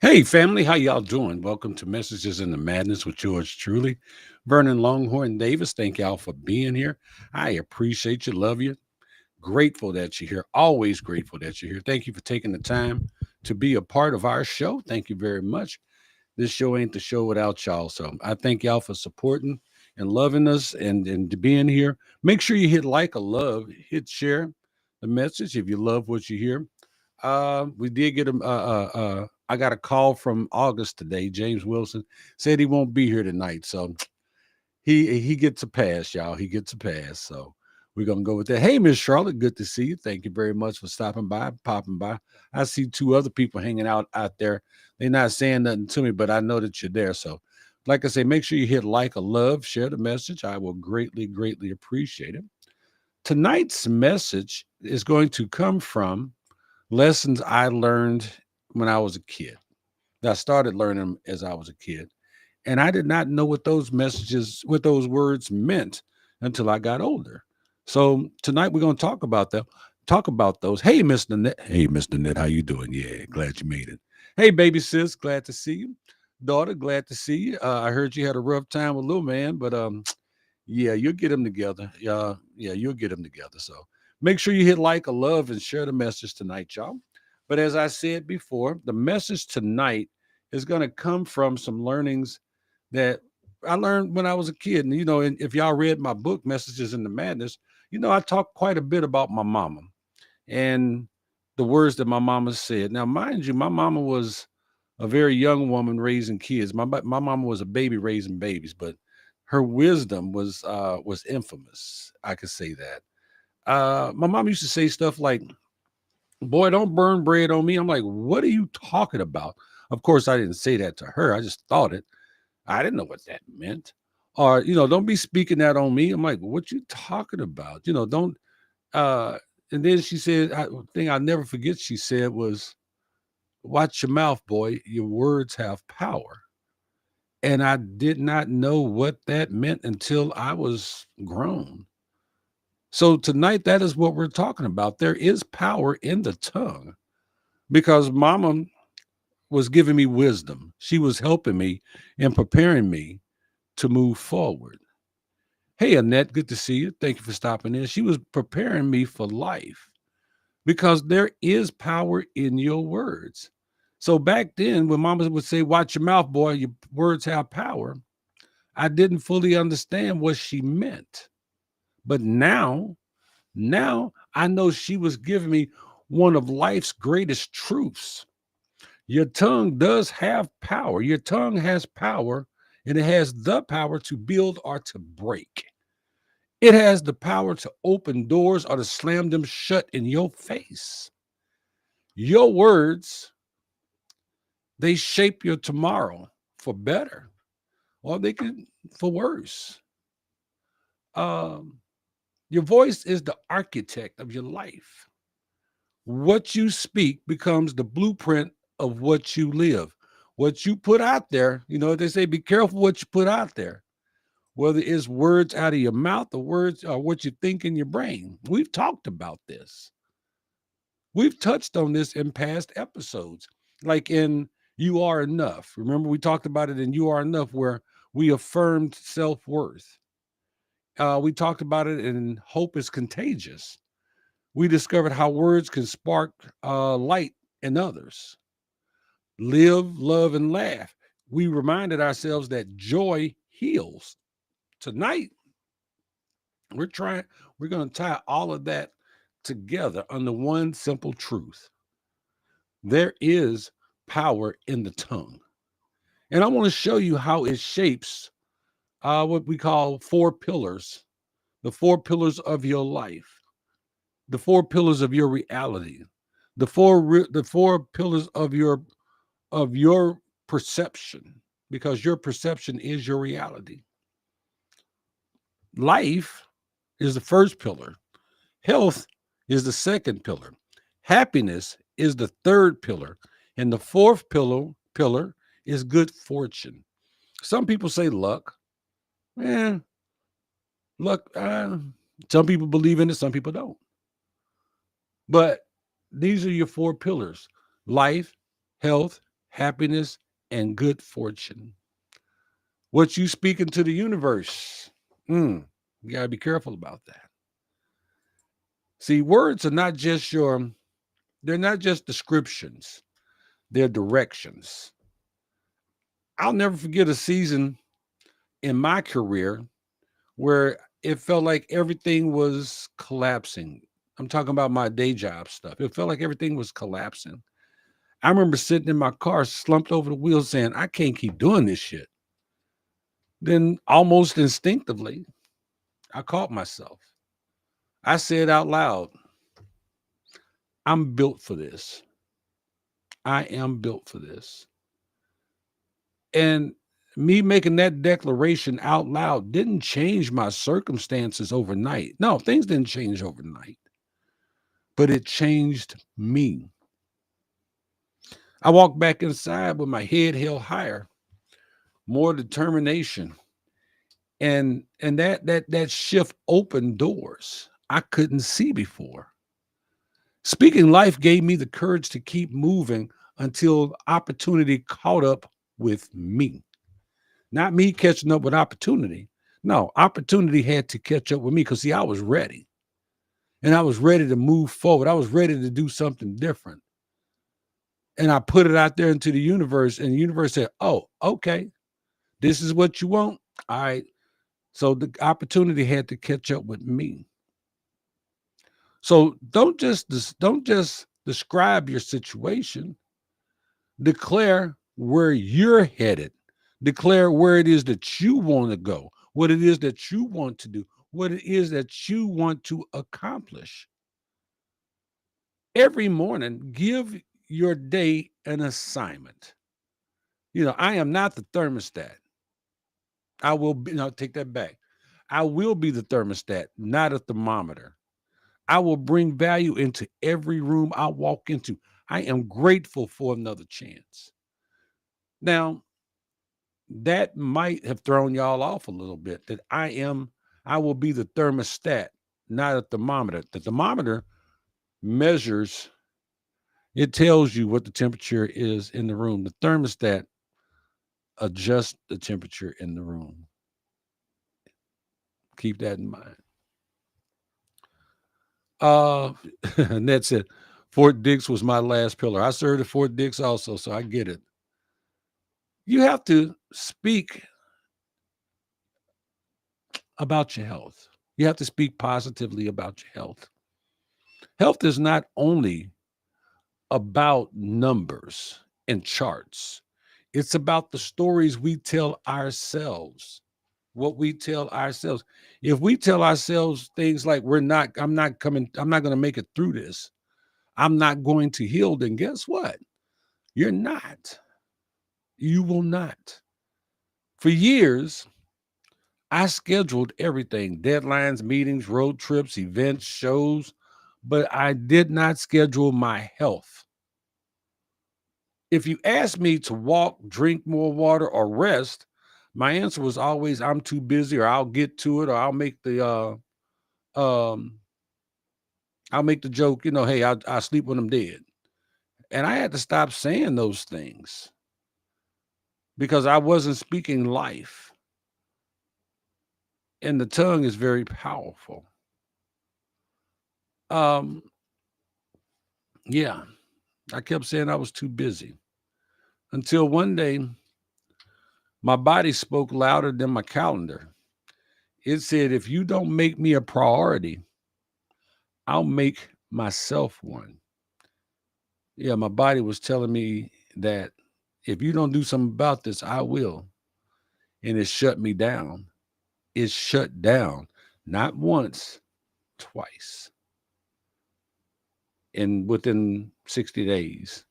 Hey, family, how y'all doing? Welcome to Messages in the Madness with yours truly, Vernon Longhorn Davis. Thank y'all for being here. I appreciate you, love you. Grateful that you're here. Always grateful that you're here. Thank you for taking the time to be a part of our show. Thank you very much. This show ain't the show without y'all. So I thank y'all for supporting and loving us and to being here. Make sure you hit like a love, hit share the message if you love what you hear. We did get him. I got a call from August today. James Wilson said he won't be here tonight, so he gets a pass, y'all. He gets a pass. So we're gonna go with that. Hey, Miss Charlotte, good to see you. Thank you very much for stopping by, popping by. I see two other people hanging out there. They're not saying nothing to me, but I know that you're there. So, like I say, make sure you hit like a love, share the message. I will greatly appreciate it. Tonight's message is going to come from lessons I learned when I was a kid. I started learning them as I was a kid. And I did not know what those messages, what those words meant until I got older. So tonight we're going to talk about that. Talk about those. Hey, Mr. Net. Hey, Mr. Net, how you doing? Yeah, glad you made it. Hey, baby sis, glad to see you. Daughter, glad to see you. I heard you had a rough time with little man, but yeah, you'll get them together. Yeah, you'll get them together. So make sure you hit like a love and share the message tonight, y'all. But as I said before, the message tonight is going to come from some learnings that I learned when I was a kid. And, and if y'all read my book, Messages in the Madness, I talked quite a bit about my mama and the words that my mama said. Now, mind you, my mama was a very young woman raising kids. My mama was a baby raising babies, but her wisdom was infamous. I could say that. My mom used to say stuff like, "Boy, don't burn bread on me." I'm like, "What are you talking about?" Of course, I didn't say that to her. I just thought it. I didn't know what that meant. Or, don't be speaking that on me. I'm like, "What you talking about?" Don't. Uh, and then she said, thing I'll never forget. She said was, "Watch your mouth, boy. Your words have power." And I did not know what that meant until I was grown. So tonight, that is what we're talking about. There is power in the tongue because mama was giving me wisdom. She was helping me and preparing me to move forward. Hey, Annette, good to see you. Thank you for stopping in. She was preparing me for life because there is power in your words. So back then, when mama would say, "Watch your mouth, boy, your words have power," I didn't fully understand what she meant. But now I know she was giving me one of life's greatest truths. Your tongue does have power. Your tongue has power, and it has the power to build or to break. It has the power to open doors or to slam them shut in your face. Your words, they shape your tomorrow for better, or they could for worse. Um, your voice is the architect of your life. What you speak becomes the blueprint of what you live. What you put out there, they say, be careful what you put out there, whether it's words out of your mouth or words or what you think in your brain. We've talked about this. We've touched on this in past episodes, like in You Are Enough. Remember, we talked about it in You Are Enough, where we affirmed self worth. We talked about it in Hope is Contagious. We discovered how words can spark light in others. Live, love, and laugh. We reminded ourselves that joy heals. Tonight, we're trying, we're going to tie all of that together under one simple truth. There is power in the tongue. And I want to show you how it shapes what we call four pillars, the four pillars of your life, the four pillars of your reality, the four pillars of your perception, because your perception is your reality. Life is the first pillar. Health is the second pillar. Happiness is the third pillar. And the fourth pillar is good fortune. Some people say luck. Eh, luck. Some people believe in it, some people don't. But these are your four pillars: life, health, happiness, and good fortune. What you speak into the universe, you got to be careful about that. See, words are not just they're not just descriptions, they're directions. I'll never forget a season in my career where it felt like everything was collapsing. I'm talking about my day job stuff. It felt like everything was collapsing. I remember sitting in my car, slumped over the wheel, saying, I can't keep doing this shit. Then, almost instinctively, I caught myself. I said out loud, I'm built for this. I am built for this. And me making that declaration out loud didn't change my circumstances overnight. No, things didn't change overnight, but it changed me. I walked back inside with my head held higher, more determination. And that shift opened doors I couldn't see before. Speaking life gave me the courage to keep moving until opportunity caught up with me. Not me catching up with opportunity. No, opportunity had to catch up with me because, see, I was ready. And I was ready to move forward. I was ready to do something different. And I put it out there into the universe, and the universe said, oh, okay, this is what you want. All right. So the opportunity had to catch up with me. So don't just describe your situation. Declare where you're headed. Declare where it is that you want to go, what it is that you want to do, what it is that you want to accomplish. Every morning, give your day an assignment. I am not the thermostat. I will be, no, take that back. I will be the thermostat, not a thermometer. I will bring value into every room I walk into. I am grateful for another chance. Now, that might have thrown y'all off a little bit that I will be the thermostat, not a thermometer. The thermometer measures, it tells you what the temperature is in the room. The thermostat adjusts the temperature in the room. Keep that in mind. Uh, and that's it. Fort Dix was my last pillar. I served at Fort Dix also, so I get it. You have to speak about your health. You have to speak positively about your health. Health is not only about numbers and charts, it's about the stories we tell ourselves, what we tell ourselves. If we tell ourselves things like, I'm not going to make it through this, I'm not going to heal, then guess what? You're not. You will not. For years, I scheduled everything: deadlines, meetings, road trips, events, shows, but I did not schedule my health. If you asked me to walk, drink more water, or rest, my answer was always, I'm too busy, or I'll get to it, or um I'll make the joke, hey, I'll sleep when I'm dead. And I had to stop saying those things because I wasn't speaking life. And the tongue is very powerful. Um, yeah, I kept saying I was too busy until one day my body spoke louder than my calendar. It said, if you don't make me a priority, I'll make myself one. Yeah, my body was telling me that if you don't do something about this, I will. And it shut me down. It shut down, not once, twice, and within 60 days.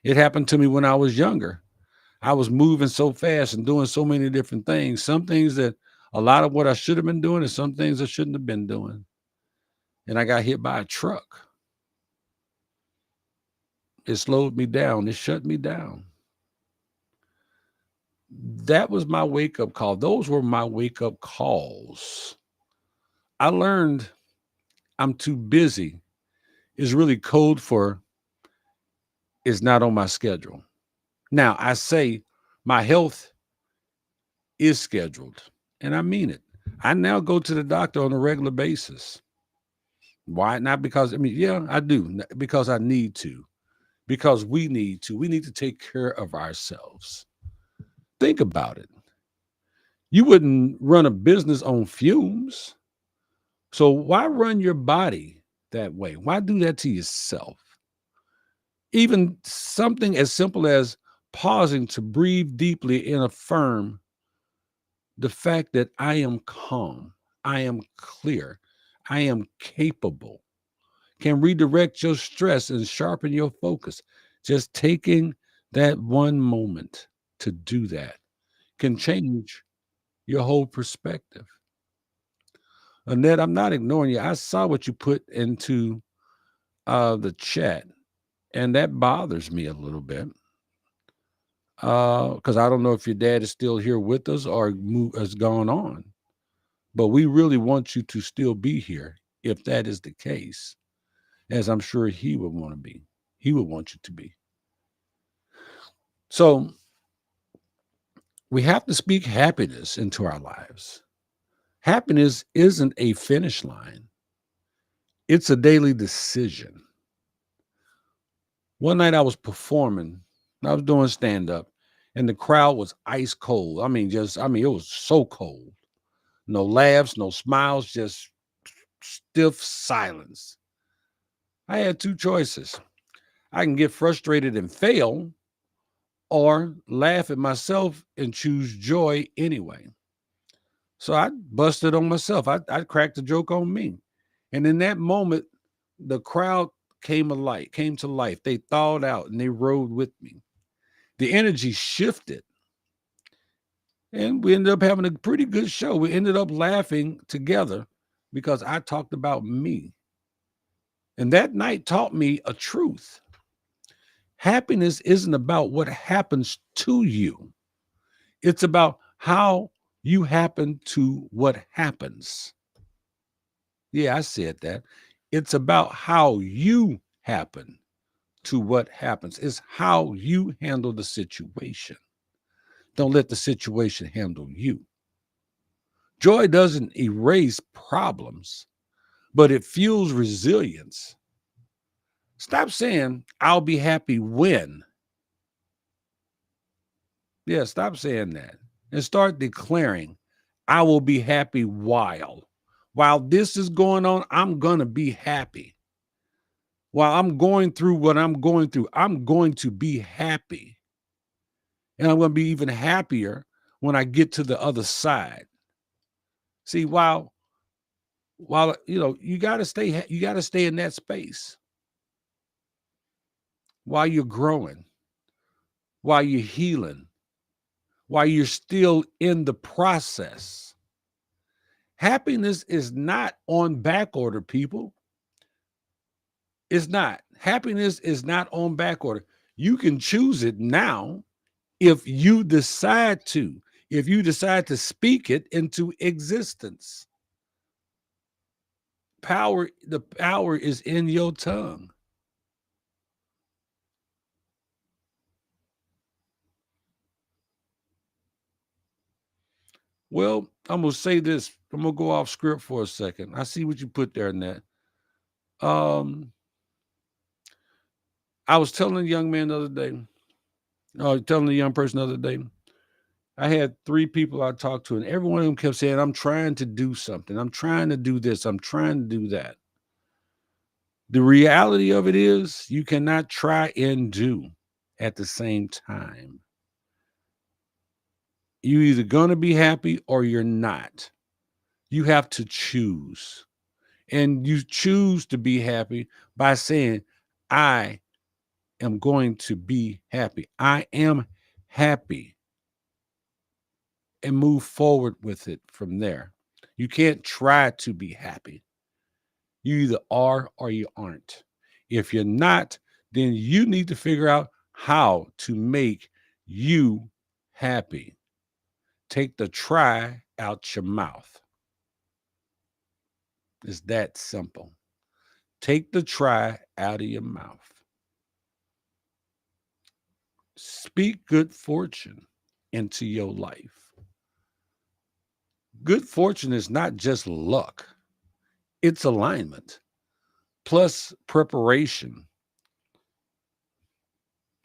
It happened to me when I was younger. I was moving so fast and doing so many different things. Some things that a lot of what I should have been doing, and some things I shouldn't have been doing. And I got hit by a truck. It slowed me down. It shut me down. That was my wake up call. Those were my wake up calls. I learned I'm too busy is really code for is not on my schedule. Now, I say my health is scheduled, and I mean it. I now go to the doctor on a regular basis. Why? Not because, I mean, yeah, I do, because I need to, because we need to. We need to take care of ourselves. Think about it. You wouldn't run a business on fumes. So why run your body that way? Why do that to yourself? Even something as simple as pausing to breathe deeply and affirm the fact that I am calm, I am clear, I am capable, can redirect your stress and sharpen your focus. Just taking that one moment to do that can change your whole perspective. Annette, I'm not ignoring you. I saw what you put into the chat, and that bothers me a little bit because I don't know if your dad is still here with us or has gone on. But we really want you to still be here if that is the case, as I'm sure he would want to be. He would want you to be. So we have to speak happiness into our lives. Happiness isn't a finish line, it's a daily decision. One night I was performing, I was doing stand up, and the crowd was ice cold. It was so cold. No laughs, no smiles, just stiff silence. I had two choices. I can get frustrated and fail, or laugh at myself and choose joy anyway. So I busted on myself. I cracked a joke on me. And in that moment, the crowd came to life. They thawed out and they rode with me. The energy shifted, and we ended up having a pretty good show. We ended up laughing together because I talked about me. And that night taught me a truth. Happiness isn't about what happens to you, it's about how you happen to what happens. Yeah, I said that. It's about how you happen to what happens. It's how you handle the situation. Don't let the situation handle you. Joy doesn't erase problems, but it fuels resilience. Stop saying, I'll be happy when. Yeah, stop saying that and start declaring, I will be happy while. While this is going on, I'm going to be happy. While I'm going through what I'm going through, I'm going to be happy. And I'm going to be even happier when I get to the other side. See, while you got to stay in that space while you're growing, while you're healing, while you're still in the process. Happiness is not on back order, people. It's not. Happiness is not on back order. You can choose it now if you decide to, if you decide to speak it into existence. The power is in your tongue. Well, I'm gonna say this. I'm gonna go off script for a second. I see what you put there in that. Um, I was telling a young man the other day, telling a young person the other day, I had three people I talked to, and every one of them kept saying, I'm trying to do something. I'm trying to do this. I'm trying to do that. The reality of it is, you cannot try and do at the same time. You're either going to be happy or you're not. You have to choose. And you choose to be happy by saying, I am going to be happy. I am happy. And move forward with it from there. You can't try to be happy. You either are or you aren't. If you're not, then you need to figure out how to make you happy. Take the try out your mouth. It's that simple. Take the try out of your mouth. Speak good fortune into your life. Good fortune is not just luck, it's alignment plus preparation,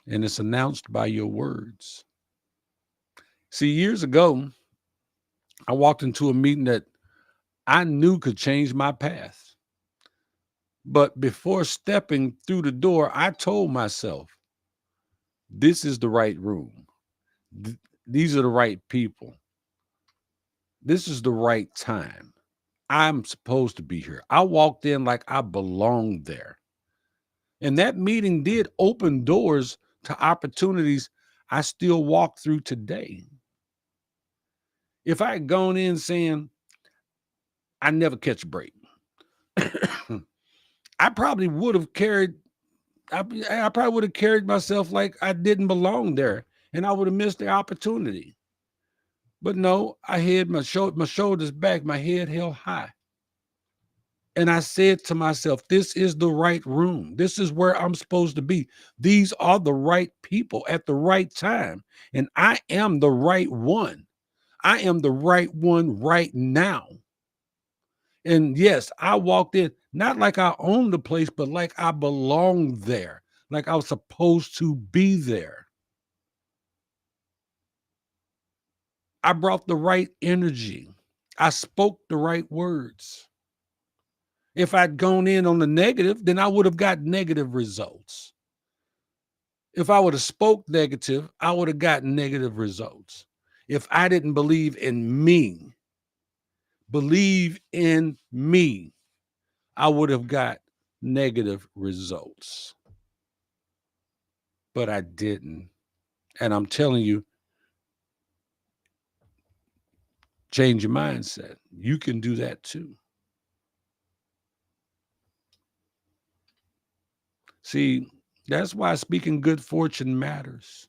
and it's announced by your words. See, years ago, I walked into a meeting that I knew could change my path. But before stepping through the door, I told myself, this is the right room. These are the right people. This is the right time. I'm supposed to be here. I walked in like I belonged there. And that meeting did open doors to opportunities I still walk through today. If I had gone in saying, I never catch a break, I probably would have carried, I probably would have carried myself like I didn't belong there and I would have missed the opportunity. But no, I had my shoulders back, my head held high. And I said to myself, this is the right room. This is where I'm supposed to be. These are the right people at the right time. And I am the right one. I am the right one right now. And yes, I walked in not like I owned the place, but like I belonged there, like I was supposed to be there. I brought the right energy. I spoke the right words. If I'd gone in on the negative, then I would have got negative results. If I would have spoke negative, I would have gotten negative results. If I didn't believe in me, I would have got negative results. But I didn't. And I'm telling you, change your mindset. You can do that too. See, that's why speaking good fortune matters.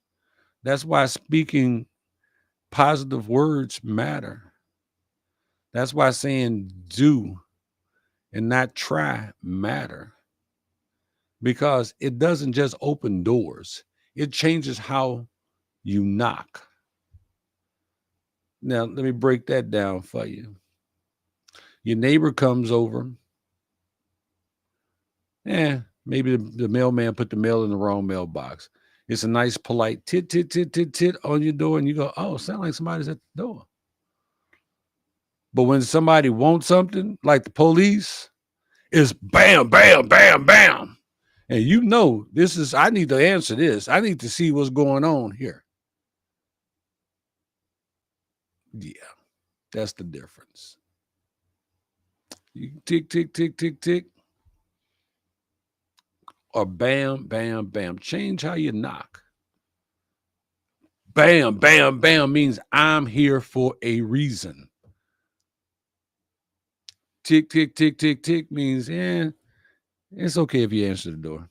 That's why speaking positive words matter. That's why saying do and not try matter, because it doesn't just open doors, it changes how you knock. Now, let me break that down for you. Your neighbor comes over. Maybe the mailman put the mail in the wrong mailbox. It's a nice, polite tit, tit, tit, tit, tit on your door, and you go, oh, sound like somebody's at the door. But when somebody wants something, like the police, it's bam, bam, bam, bam. And you know, I need to answer this. I need to see what's going on here. Yeah, that's the difference. You tick, tick, tick, tick, tick, or bam, bam, bam. Change how you knock. Bam, bam, bam means I'm here for a reason. Tick, tick, tick, tick, tick means, it's okay if you answer the door.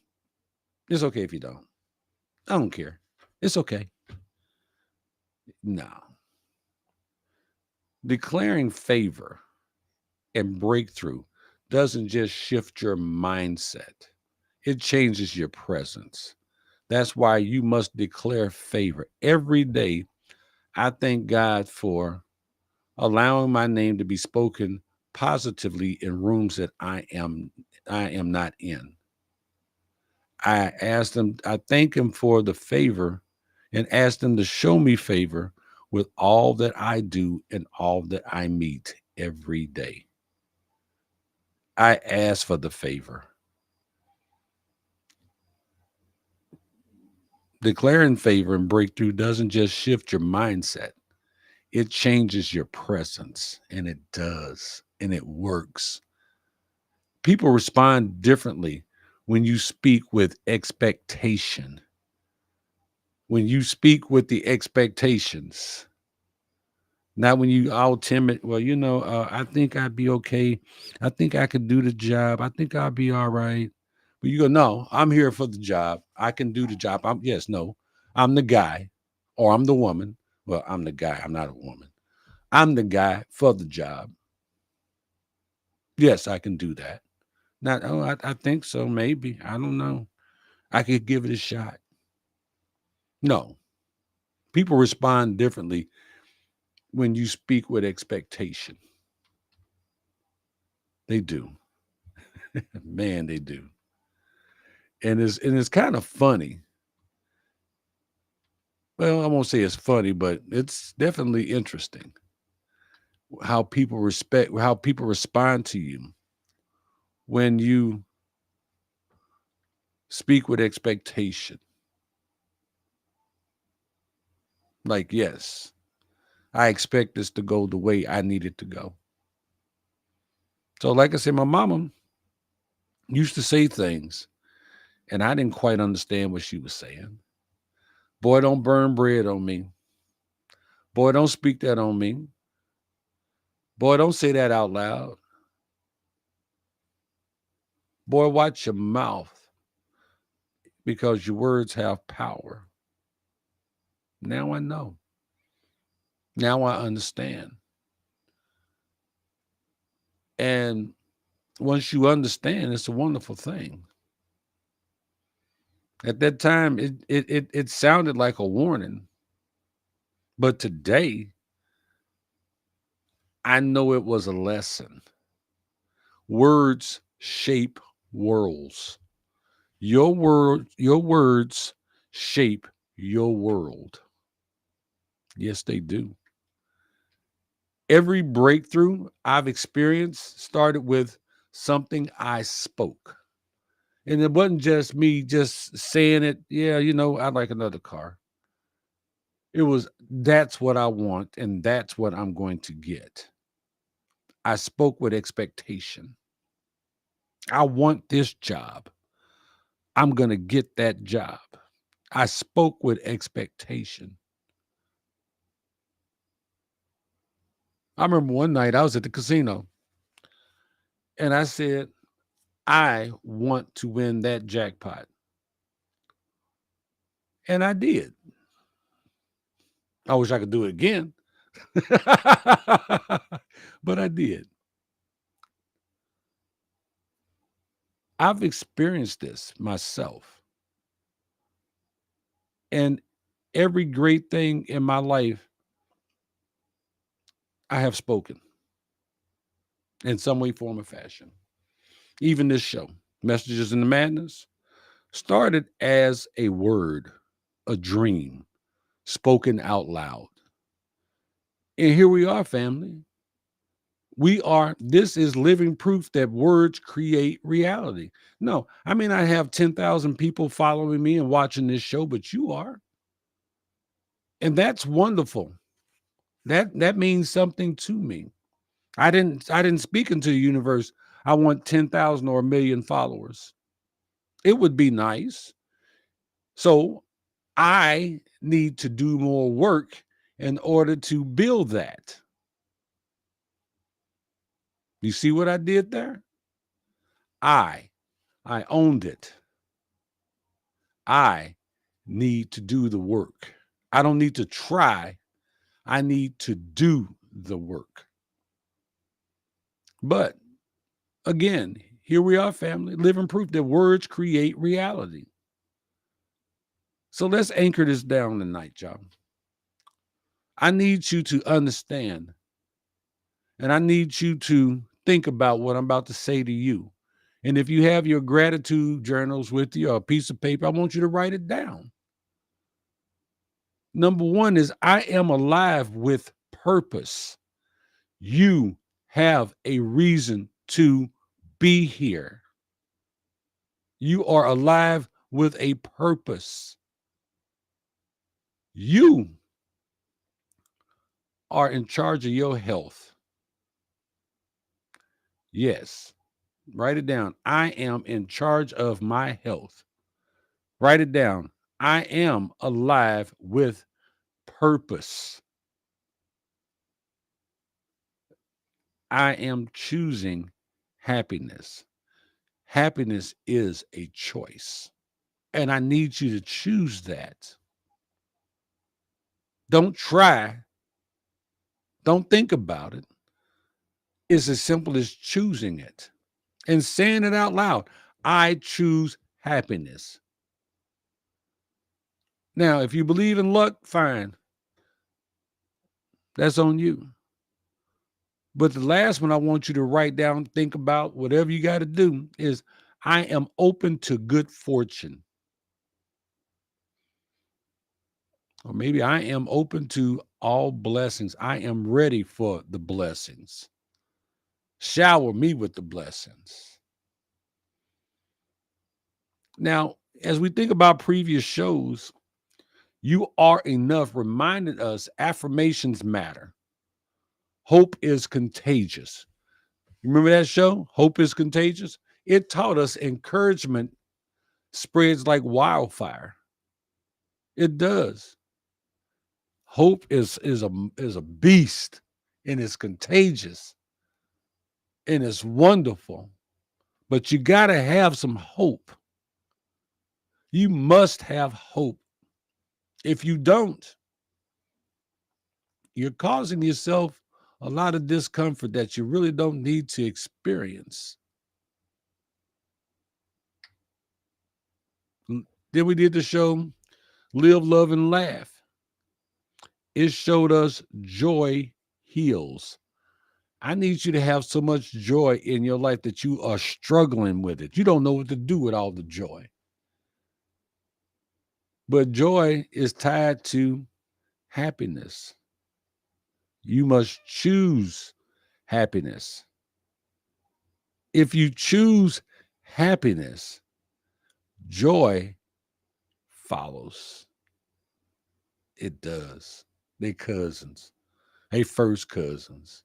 It's okay if you don't. I don't care. It's okay. No. Declaring favor and breakthrough doesn't just shift your mindset, it changes your presence. That's why you must declare favor every day. I thank God for allowing my name to be spoken positively in rooms that I am not in. I thank him for the favor and ask them to show me favor with all that I do and all that I meet every day. I ask for the favor. Declaring favor and breakthrough doesn't just shift your mindset, it changes your presence, and it does, and it works. People respond differently when you speak with expectation. When you speak with the expectations, not when you all timid. Well, I think I'd be okay. I think I could do the job. I think I'll be all right. But you go, no, I'm here for the job. I can do the job. No, I'm the guy, or I'm the woman. Well, I'm the guy. I'm not a woman. I'm the guy for the job. Yes, I can do that. Not, I think so. Maybe. I don't know. I could give it a shot. No, people respond differently when you speak with expectation. They do. Man, they do. And it's kind of funny. Well, I won't say it's funny, but it's definitely interesting how people respond to you when you speak with expectation. Like, yes, I expect this to go the way I need it to go. So, like I said, my mama used to say things, and I didn't quite understand what she was saying. Boy, don't burn bread on me. Boy, don't speak that on me. Boy, don't say that out loud. Boy, watch your mouth because your words have power. Now I know. Now I understand. And once you understand, it's a wonderful thing. At that time, it sounded like a warning, but today I know it was a lesson. Words shape worlds. Your words shape your world. Yes, they do. Every breakthrough I've experienced started with something I spoke. And it wasn't just me just saying it, yeah, I'd like another car. It was, that's what I want, and that's what I'm going to get. I spoke with expectation. I want this job. I'm going to get that job. I spoke with expectation. I remember one night I was at the casino and I said, I want to win that jackpot. And I did. I wish I could do it again, but I did. I've experienced this myself. And every great thing in my life, I have spoken in some way, form, or fashion. Even this show, Messages in the Madness, started as a word, a dream, spoken out loud. And here we are, family. This is living proof that words create reality. No, I may not have 10,000 people following me and watching this show, but you are. And that's wonderful. That means something to me. I didn't speak into the universe. I want 10,000 or a million followers. It would be nice. So I need to do more work in order to build that. You see what I did there? I I owned it. I need to do the work. I don't need to try. I need to do the work. But again, here we are, family, living proof that words create reality. So let's anchor this down tonight, y'all. I need you to understand, and I need you to think about what I'm about to say to you. And if you have your gratitude journals with you or a piece of paper, I want you to write it down. Number one is I am alive with purpose. You have a reason to be here. You are alive with a purpose. You are in charge of your health. Yes, write it down. I am in charge of my health. Write it down. I am alive with purpose. I am choosing happiness. Happiness is a choice. And I need you to choose that. Don't try. Don't think about it. It's as simple as choosing it and saying it out loud. I choose happiness. Now, if you believe in luck, fine. That's on you. But the last one I want you to write down, think about, whatever you got to do is I am open to good fortune. Or maybe I am open to all blessings. I am ready for the blessings. Shower me with the blessings. Now, as we think about previous shows, you are enough reminded us affirmations matter. Hope is contagious. You remember that show? Hope is contagious. It taught us encouragement spreads like wildfire. It does. Hope is a beast, and it's contagious, and it's wonderful. But you got to have some hope. You must have hope. If you don't, you're causing yourself a lot of discomfort that you really don't need to experience. Then we did the show Live, Love, and Laugh. It showed us joy heals. I need you to have so much joy in your life that you are struggling with it. You don't know what to do with all the joy. But joy is tied to happiness. You must choose happiness. If you choose happiness, joy follows. It does. They cousins. They first cousins.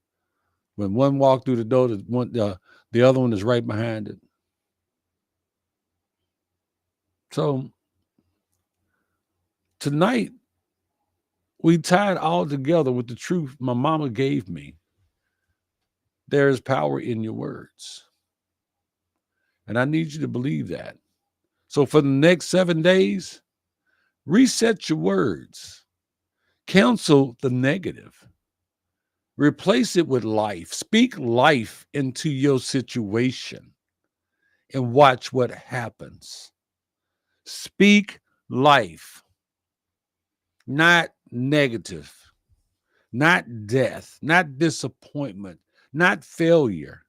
When one walked through the door, the other one is right behind it. So tonight, we tied all together with the truth my mama gave me. There is power in your words. And I need you to believe that. So for the next 7 days, reset your words. Cancel the negative. Replace it with life. Speak life into your situation and watch what happens. Speak life, not negative, not death, not disappointment, not failure,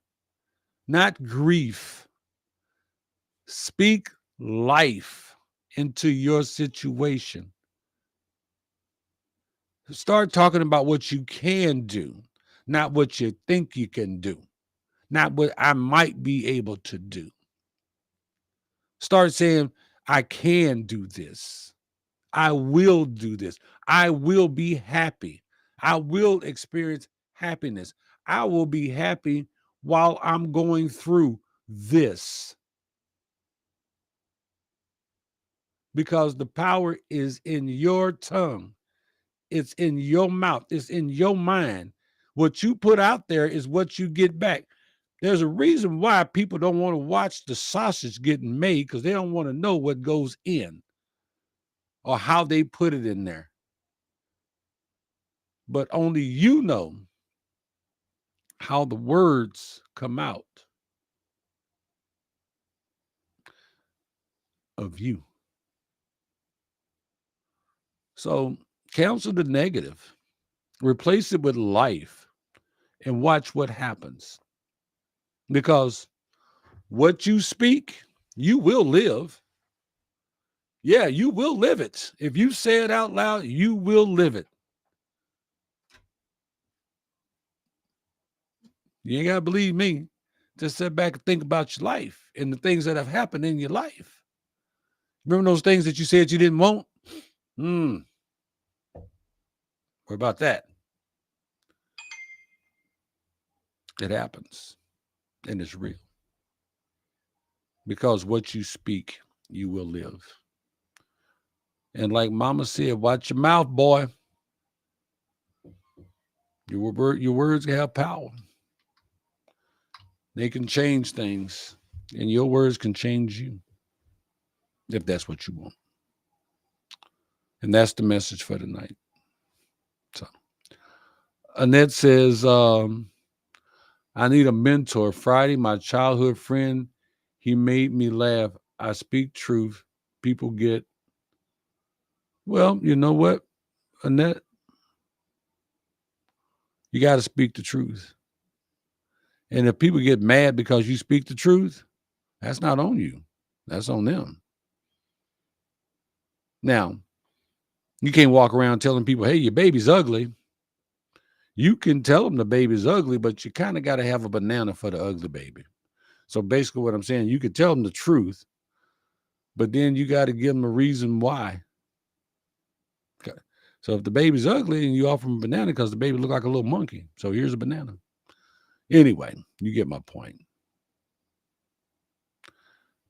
not grief. Speak life into your situation. Start talking about what you can do, not what you think you can do, not what I might be able to do. Start saying, I can do this. I will do this. I will be happy. I will experience happiness. I will be happy while I'm going through this. Because the power is in your tongue. It's in your mouth. It's in your mind. What you put out there is what you get back. There's a reason why people don't want to watch the sausage getting made because they don't want to know what goes in or how they put it in there. But only you know how the words come out of you. So cancel the negative, replace it with life, and watch what happens. Because what you speak, you will live. Yeah, you will live it. If you say it out loud, you will live it. You ain't got to believe me. Just sit back and think about your life and the things that have happened in your life. Remember those things that you said you didn't want? What about that? It happens and it's real. Because what you speak, you will live. And like mama said, watch your mouth, boy. Your words have power. They can change things, and your words can change you if that's what you want. And that's the message for tonight. So Annette says, I need a mentor. Friday, my childhood friend, he made me laugh. I speak truth. People get Well, you know what, Annette? You got to speak the truth. And if people get mad because you speak the truth, that's not on you. That's on them. Now, you can't walk around telling people, hey, your baby's ugly. You can tell them the baby's ugly, but you kind of got to have a banana for the ugly baby. So basically, what I'm saying, you can tell them the truth, but then you got to give them a reason why. Okay. So if the baby's ugly and you offer them a banana because the baby look like a little monkey, so here's a banana. Anyway, you get my point.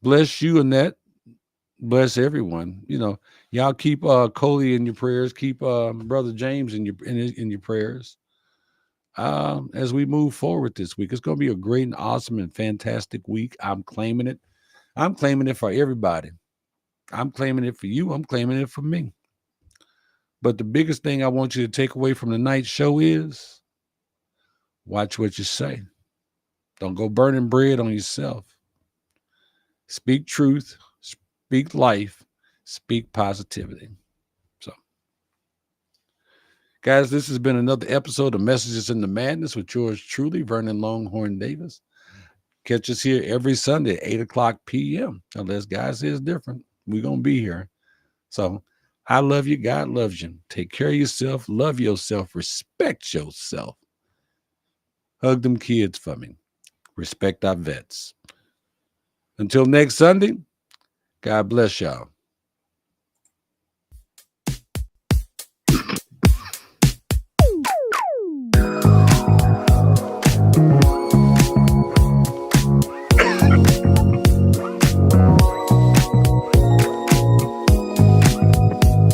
Bless you, Annette. Bless everyone. Y'all keep Coley in your prayers. Keep Brother James in your prayers. As we move forward this week, it's going to be a great and awesome and fantastic week. I'm claiming it. I'm claiming it for everybody. I'm claiming it for you. I'm claiming it for me. But the biggest thing I want you to take away from tonight's show is watch what you say. Don't go burning bread on yourself. Speak truth, speak life, speak positivity. So, guys, this has been another episode of Messages in the Madness with yours truly, Vernon Longhorn Davis. Catch us here every Sunday at 8 o'clock p.m. Unless God says different, we're going to be here. So, I love you. God loves you. Take care of yourself. Love yourself. Respect yourself. Hug them kids for me. Respect our vets. Until next Sunday, God bless y'all.